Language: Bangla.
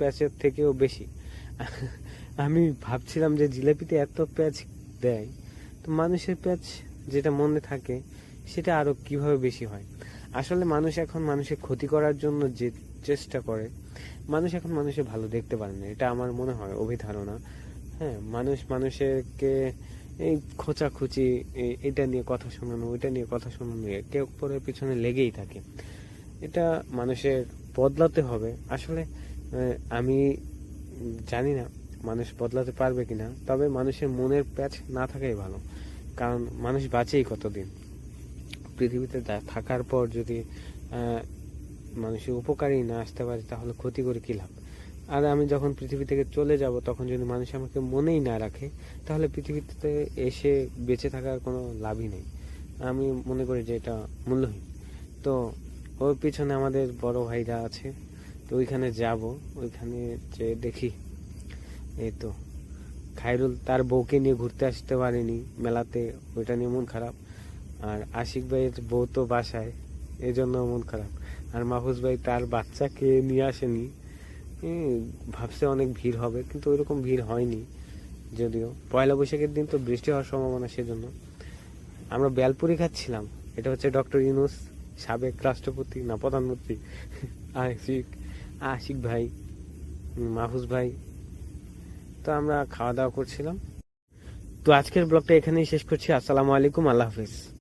পেঁয়াজের থেকেও বেশি। আমি ভাবছিলাম যে জিলাপিতে এত পেঁয়াজ দেয়, তো মানুষের পেঁয়াজ যেটা মনে থাকে সেটা আরো কিভাবে বেশি হয়। আসলে মানুষ এখন মানুষের ক্ষতি করার জন্য যে চেষ্টা করে, মানুষ এখন মানুষের ভালো দেখতে পারে না, এটা আমার মনে হয় অভিধারণা। হ্যাঁ, মানুষ মানুষকে এই খোঁচাখুচি, এটা নিয়ে কথা শোনানো, ওইটা নিয়ে কথা শোনানো, একে অপরের পিছনে লেগেই থাকে। এটা মানুষের বদলাতে হবে আসলে। আমি জানি না মানুষ বদলাতে পারবে কিনা, তবে মানুষের মনের প্যাচ না থাকাই ভালো। কারণ মানুষ বাঁচেই কতদিন, পৃথিবীতে থাকার পর যদি মানুষের উপকারী না আসতে পারে তাহলে ক্ষতি করে কি লাভ। আর আমি যখন পৃথিবী থেকে চলে যাব তখন যদি মানুষ আমাকে মনেই না রাখে, তাহলে পৃথিবীতে এসে বেঁচে থাকার কোনো লাভই নেই। আমি মনে করি যে এটা মূল্যহীন। তো ওর পিছনে আমাদের বড় ভাইরা আছে, তো ওইখানে যাব। ওইখানে যে দেখি, এই তো খায়রুল তার বউকে নিয়ে ঘুরতে আসতে পারেনি মেলাতে, ওইটা নিয়ে মন খারাপ। আর আশিক ভাইয়ের বউ তো বাসায়, এই জন্য মন খারাপ। আর মাহফুজ ভাই তার বাচ্চাকে নিয়ে আসেনি। ভাবছে অনেক ভিড় হবে, কিন্তু ওইরকম ভিড় হয়নি। যদিও পয়লা বৈশাখের দিন তো বৃষ্টি হওয়ার সম্ভাবনা, সেজন্য আমরা বেলপুরি খাচ্ছিলাম। এটা হচ্ছে ডক্টর ইউনূস, সাবেক রাষ্ট্রপতি না প্রধানমন্ত্রী। আশিক আশিক ভাই, মাহফুজ ভাই, তো আমরা খাওয়া দাওয়া করছিলাম। তো আজকের ব্লগটা এখানেই শেষ করছি। আসসালামু আলাইকুম, আল্লাহ হাফিজ।